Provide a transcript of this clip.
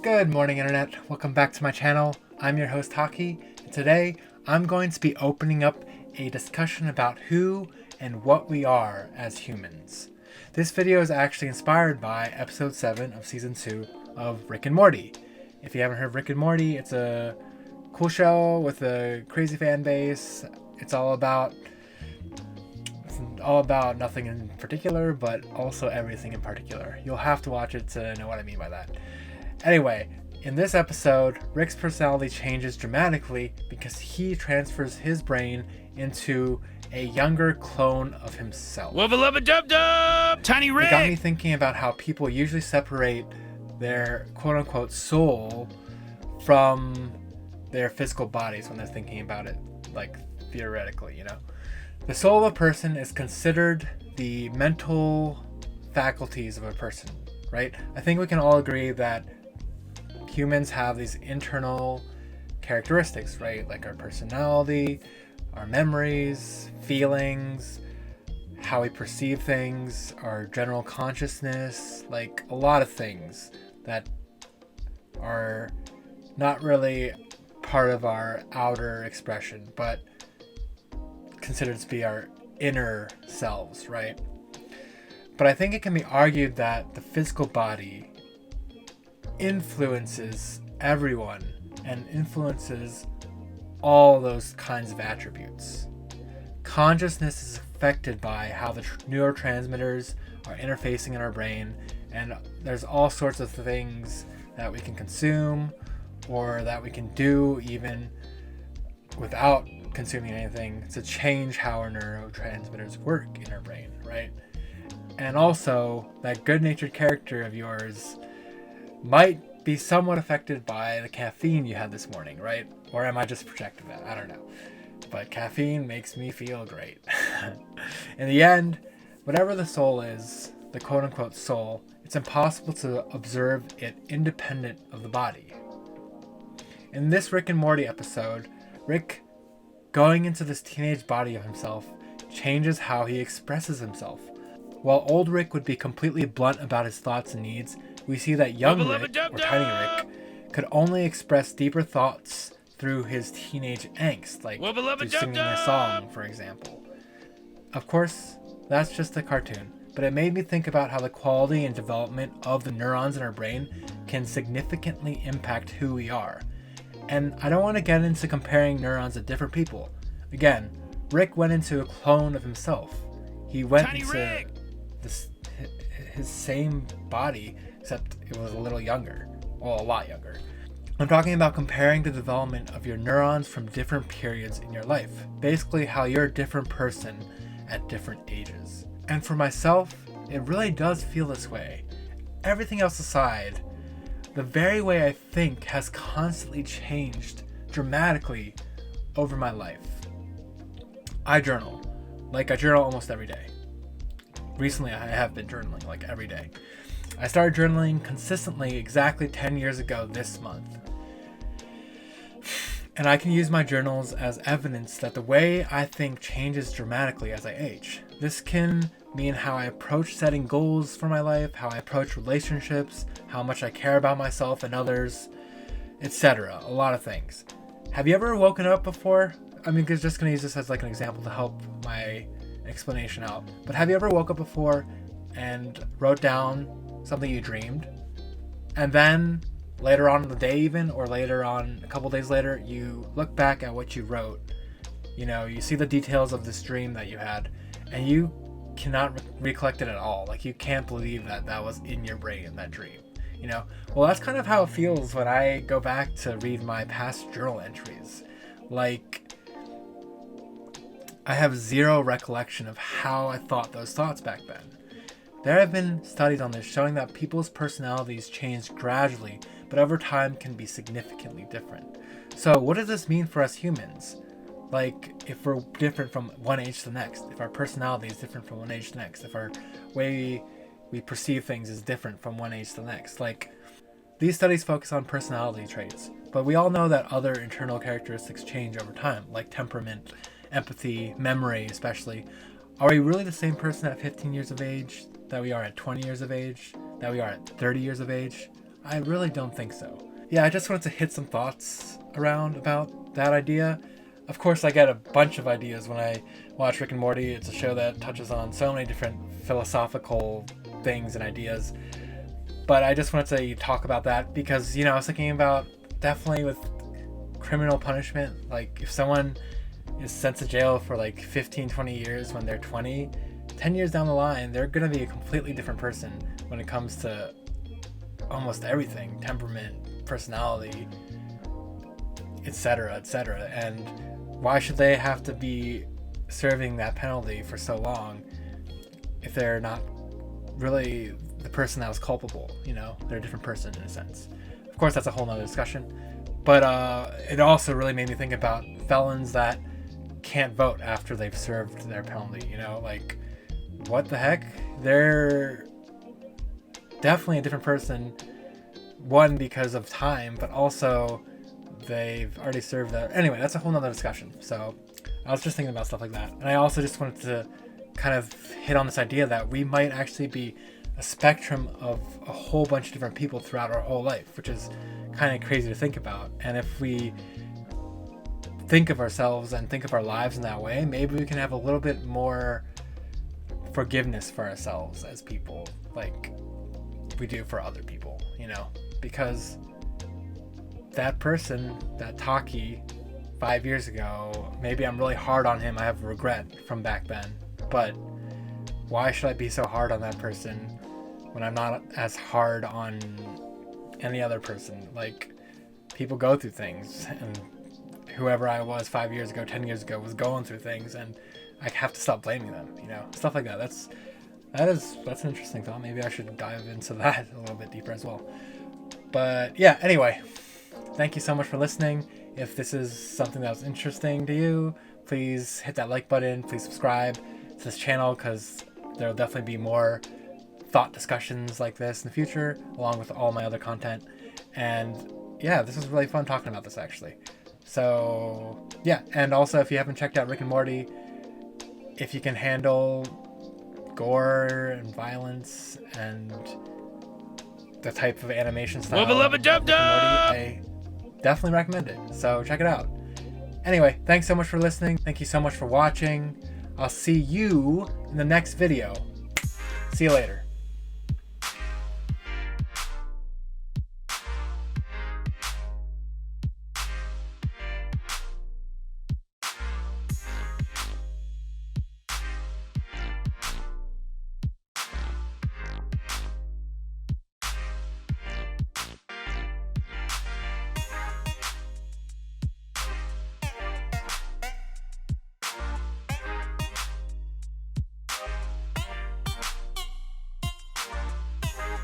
Good morning, Internet. Welcome back to my channel. I'm your host, Taki, and today I'm going to be opening up a discussion about who and what we are as humans. This video is actually inspired by episode 7 of season 2 of Rick and Morty. If you haven't heard of Rick and Morty, it's a cool show with a crazy fan base. It's all about nothing in particular, but also everything in particular. You'll have to watch it to know what I mean by that. Anyway, in this episode, Rick's personality changes dramatically because he transfers his brain into a younger clone of himself. Wubba-lubba-dub-dub! Tiny Rick! It got me thinking about how people usually separate their quote-unquote soul from their physical bodies when they're thinking about it, like theoretically, you know? The soul of a person is considered the mental faculties of a person, right? I think we can all agree that humans have these internal characteristics, right? Like our personality, our memories, feelings, how we perceive things, our general consciousness, like a lot of things that are not really part of our outer expression, but considered to be our inner selves, right? But I think it can be argued that the physical body influences everyone and influences all those kinds of attributes. Consciousness is affected by how the neurotransmitters are interfacing in our brain, and there's all sorts of things that we can consume or that we can do even without consuming anything to change how our neurotransmitters work in our brain, right? And also, that good-natured character of yours might be somewhat affected by the caffeine you had this morning, right? Or am I just projecting that? I don't know. But caffeine makes me feel great. In the end, whatever the soul is, the quote-unquote soul, it's impossible to observe it independent of the body. In this Rick and Morty episode, Rick, going into this teenage body of himself, changes how he expresses himself. While old Rick would be completely blunt about his thoughts and needs, we see that young Rick, or Tiny Rick, could only express deeper thoughts through his teenage angst, like through singing a song, for example. Of course, that's just a cartoon, but it made me think about how the quality and development of the neurons in our brain can significantly impact who we are. And I don't want to get into comparing neurons of different people. Again, Rick went into a clone of himself. He went into his same body, except it was a little younger. Well, a lot younger. I'm talking about comparing the development of your neurons from different periods in your life. Basically, how you're a different person at different ages. And for myself, it really does feel this way. Everything else aside, the very way I think has constantly changed dramatically over my life. I journal. I journal almost every day. Recently, I have been journaling like every day. I started journaling consistently exactly 10 years ago this month. And I can use my journals as evidence that the way I think changes dramatically as I age. This can mean how I approach setting goals for my life, how I approach relationships, how much I care about myself and others, etc. A lot of things. Have you ever woken up before? I'm just going to use this as like an example to help my explanation out. But have you ever woke up before and wrote down something you dreamed, and then later on in the day even, or later on a couple days later, you look back at what you wrote, you see the details of this dream that you had, and you cannot recollect it at all. Like, you can't believe that was in your brain, that dream, well, that's kind of how it feels when I go back to read my past journal entries. Like, I have zero recollection of how I thought those thoughts back then. There have been studies on this showing that people's personalities change gradually, but over time can be significantly different. So what does this mean for us humans? Like, if we're different from one age to the next, if our personality is different from one age to the next, if our way we perceive things is different from one age to the next. Like, these studies focus on personality traits, but we all know that other internal characteristics change over time, like temperament, empathy, memory especially. Are we really the same person at 15 years of age that we are at 20 years of age, that we are at 30 years of age? I really don't think so. Yeah, I just wanted to hit some thoughts around about that idea. Of course, I get a bunch of ideas when I watch Rick and Morty. It's a show that touches on so many different philosophical things and ideas. But I just wanted to talk about that because, I was thinking about definitely with criminal punishment. Like, if someone is sent to jail for like 15, 20 years when they're 20, 10 years down the line, they're going to be a completely different person when it comes to almost everything: temperament, personality, etc., etc. And why should they have to be serving that penalty for so long if they're not really the person that was culpable? They're a different person in a sense. Of course, that's a whole nother discussion. But it also really made me think about felons that can't vote after they've served their penalty. Like, what the heck? They're definitely a different person. One, because of time, but also they've already served that. Anyway, that's a whole nother discussion. So I was just thinking about stuff like that. And I also just wanted to kind of hit on this idea that we might actually be a spectrum of a whole bunch of different people throughout our whole life, which is kind of crazy to think about. And if we think of ourselves and think of our lives in that way, maybe we can have a little bit more forgiveness for ourselves as people, like we do for other people, because that person, that Taki 5 years ago, maybe I'm really hard on him. I have regret from back then, but why should I be so hard on that person when I'm not as hard on any other person? Like, people go through things, and whoever I was 5 years ago, 10 years ago was going through things, and I have to stop blaming them, stuff like that. That's an interesting thought. Maybe I should dive into that a little bit deeper as well. But yeah, anyway, thank you so much for listening. If this is something that was interesting to you, please hit that like button. Please subscribe to this channel, because there will definitely be more thought discussions like this in the future, along with all my other content. And yeah, this was really fun talking about this, actually. So yeah, and also if you haven't checked out Rick and Morty, if you can handle gore and violence and the type of animation style of Rick and Morty, I definitely recommend it. So check it out. Anyway, thanks so much for listening. Thank you so much for watching. I'll see you in the next video. See you later.